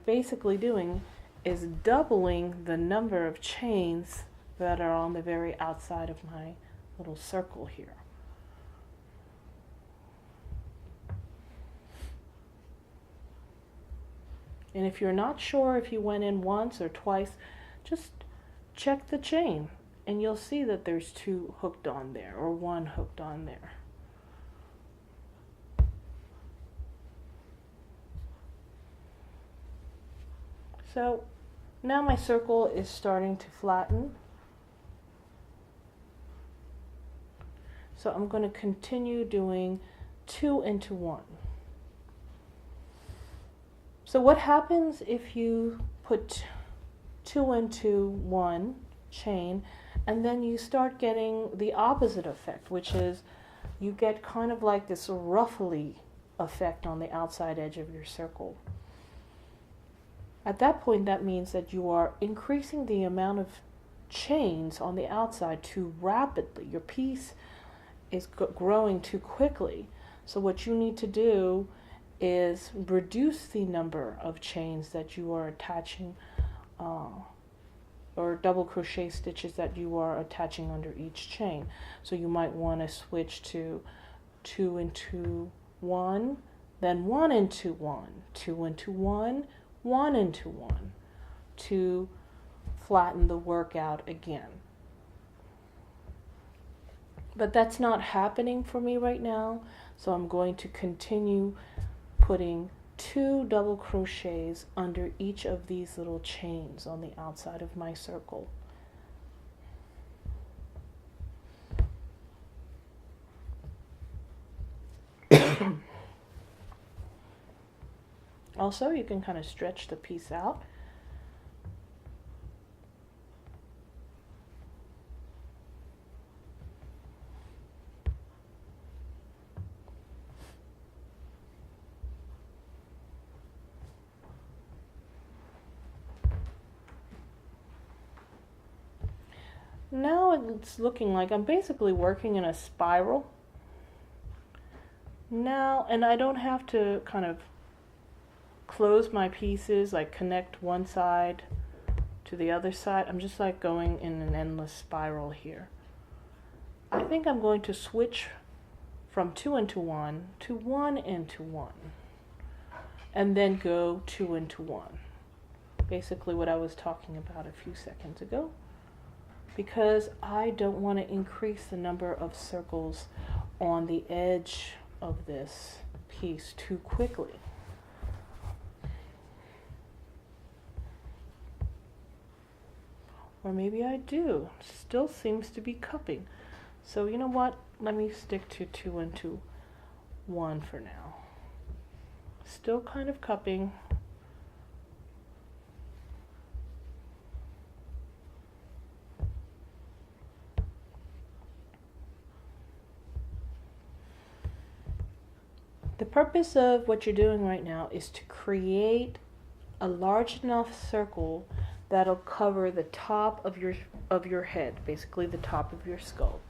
basically doing is doubling the number of chains that are on the very outside of my little circle here. And if you're not sure if you went in once or twice, just check the chain and you'll see that there's 2 hooked on there or 1 hooked on there. So now my circle is starting to flatten. So I'm going to continue doing 2 into 1. So what happens if you put 2 into 1 chain and then you start getting the opposite effect, which is you get kind of like this ruffly effect on the outside edge of your circle. At that point, that means that you are increasing the amount of chains on the outside too rapidly. Your piece is growing too quickly. So what you need to do is reduce the number of chains that you are attaching or double crochet stitches that you are attaching under each chain. So you might want to switch to 2 into 1, then 1 into 1, 2 into 1, 1 into 1 to flatten the work out again. But that's not happening for me right now, so I'm going to continue putting 2 double crochets under each of these little chains on the outside of my circle. Also, you can kind of stretch the piece out. Now it's looking like I'm basically working in a spiral. Now, and I don't have to kind of close my pieces, like connect one side to the other side. I'm just like going in an endless spiral here. I think I'm going to switch from 2 into 1 to 1 into 1 and then go 2 into 1. Basically what I was talking about a few seconds ago, because I don't want to increase the number of circles on the edge of this piece too quickly. Or maybe I do. Still seems to be cupping. So you know what? Let me stick to 2 into 1 for now. Still kind of cupping. The purpose of what you're doing right now is to create a large enough circle that'll cover the top of your head, basically the top of your skull.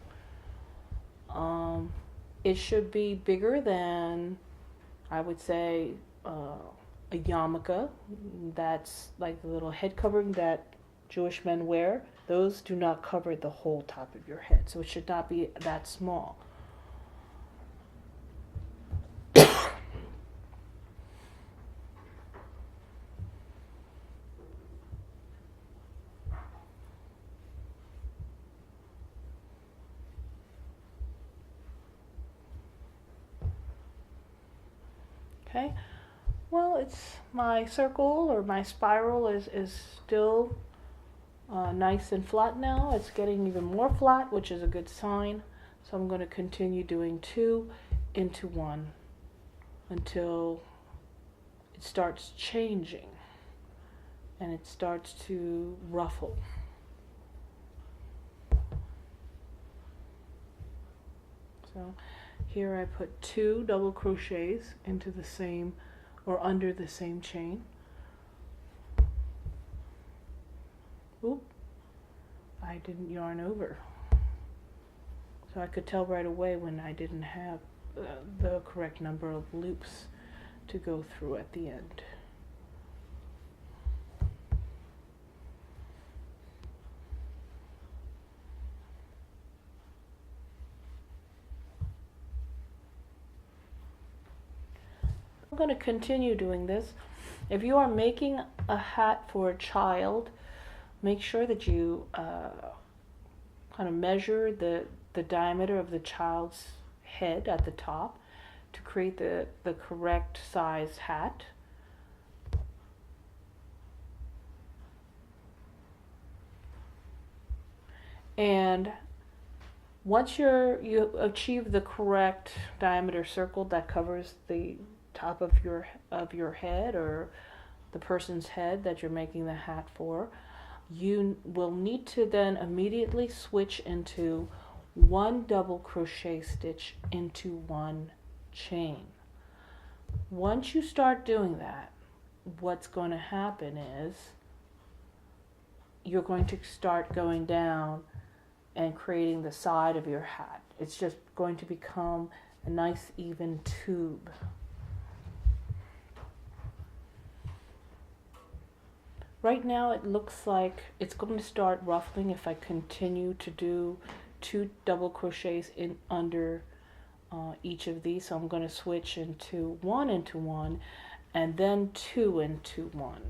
It should be bigger than, I would say, a yarmulke. That's like the little head covering that Jewish men wear. Those do not cover the whole top of your head, so it should not be that small. Okay, well, it's my circle or my spiral is still nice and flat now. It's getting even more flat, which is a good sign. So I'm going to continue doing 2 into 1 until it starts changing and it starts to ruffle. So here I put 2 double crochets into the same or under the same chain. Oop, I didn't yarn over. So I could tell right away when I didn't have the correct number of loops to go through at the end. going to continue doing this. If you are making a hat for a child, make sure that you kind of measure the diameter of the child's head at the top to create the correct size hat. And once you achieve the correct diameter circle that covers the top of your head, or the person's head that you're making the hat for, you will need to then immediately switch into one double crochet stitch into one chain. Once you start doing that, what's going to happen is you're going to start going down and creating the side of your hat. It's just going to become a nice even tube. Right now it looks like it's going to start ruffling if I continue to do 2 double crochets in under each of these. So I'm going to switch into 1 into 1 and then 2 into 1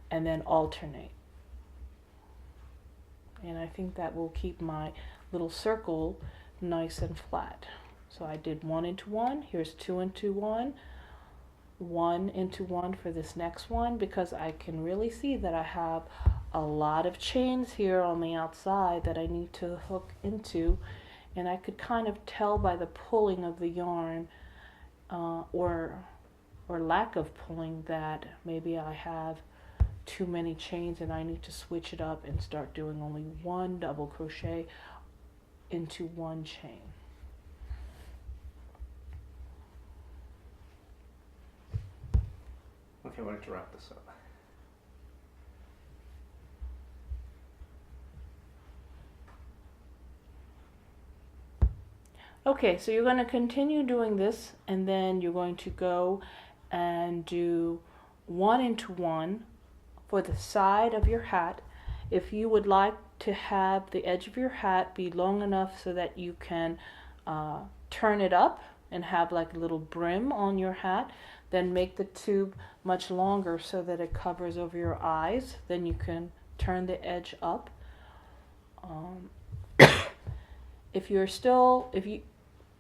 and then alternate. And I think that will keep my little circle nice and flat. So I did 1 into 1, here's 2 into 1, 1 into 1 for this next one, because I can really see that I have a lot of chains here on the outside that I need to hook into, and I could kind of tell by the pulling of the yarn or lack of pulling that maybe I have too many chains and I need to switch it up and start doing only 1 double crochet into 1 chain. Okay, why don't you wrap this up? Okay, so you're going to continue doing this, and then you're going to go and do 1 into 1 for the side of your hat. If you would like to have the edge of your hat be long enough so that you can turn it up and have like a little brim on your hat, then make the tube much longer so that it covers over your eyes. Then you can turn the edge up.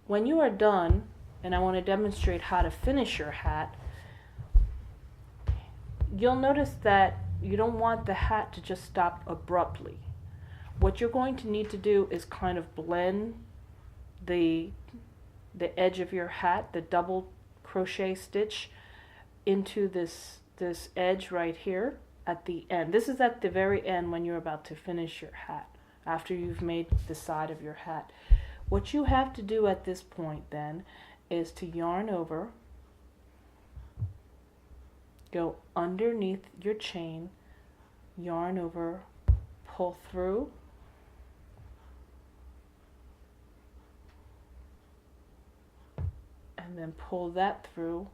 When you are done, and I want to demonstrate how to finish your hat, you'll notice that you don't want the hat to just stop abruptly. What you're going to need to do is kind of blend the edge of your hat, the double crochet stitch, into this edge right here at the end. This is at the very end when you're about to finish your hat, after you've made the side of your hat. What you have to do at this point then is to yarn over, go underneath your chain, yarn over, pull through, and then pull that through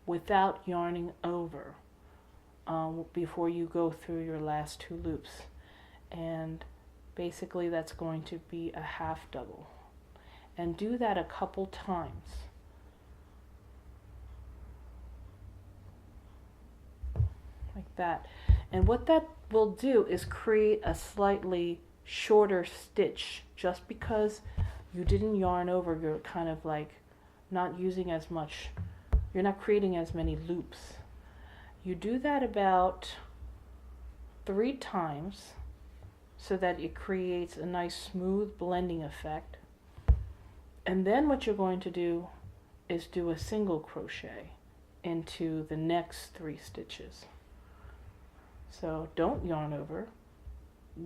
without yarning over before you go through your last 2 loops. And basically that's going to be a half double. And do that a couple times. Like that. And what that will do is create a slightly shorter stitch. Just because you didn't yarn over, you're kind of like not using as much, you're not creating as many loops. You do that about 3 times so that it creates a nice smooth blending effect. And then what you're going to do is do a single crochet into the next 3 stitches. So don't yarn over,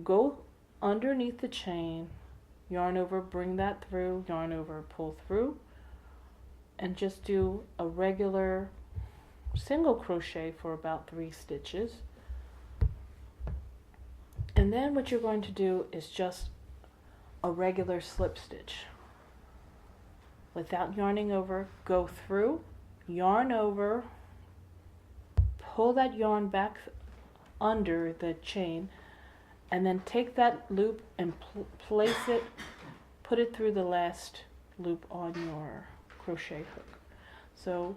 go underneath the chain, yarn over, bring that through, yarn over, pull through, and just do a regular single crochet for about 3 stitches. And then what you're going to do is just a regular slip stitch. Without yarning over, go through, yarn over, pull that yarn back under the chain, and then take that loop and place it, put it through the last loop on your crochet hook. So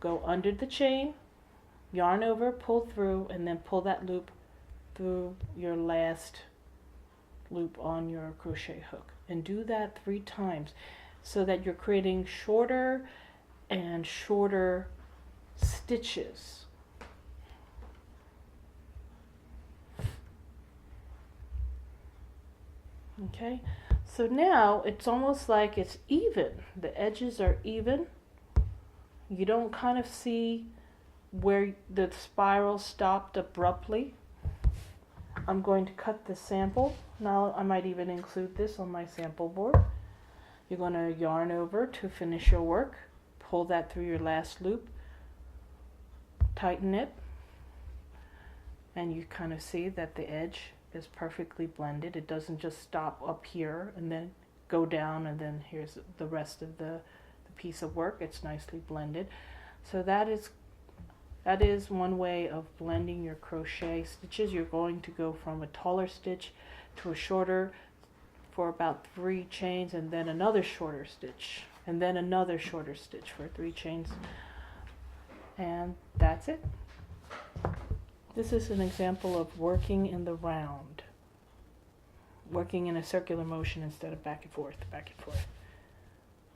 go under the chain, yarn over, pull through, and then pull that loop through your last loop on your crochet hook. And do that 3 times so that you're creating shorter and shorter stitches. Okay, so now it's almost like it's even. The edges are even. You don't kind of see where the spiral stopped abruptly. I'm going to cut the sample. Now I might even include this on my sample board. You're going to yarn over to finish your work. Pull that through your last loop. Tighten it. And you kind of see that the edge is perfectly blended. It doesn't just stop up here and then go down and then here's the rest of the piece of work. It's nicely blended. So that is one way of blending your crochet stitches. You're going to go from a taller stitch to a shorter for about 3 chains, and then another shorter stitch, and then another shorter stitch for 3 chains, and that's it. This is an example of working in the round, working in a circular motion instead of back and forth, back and forth.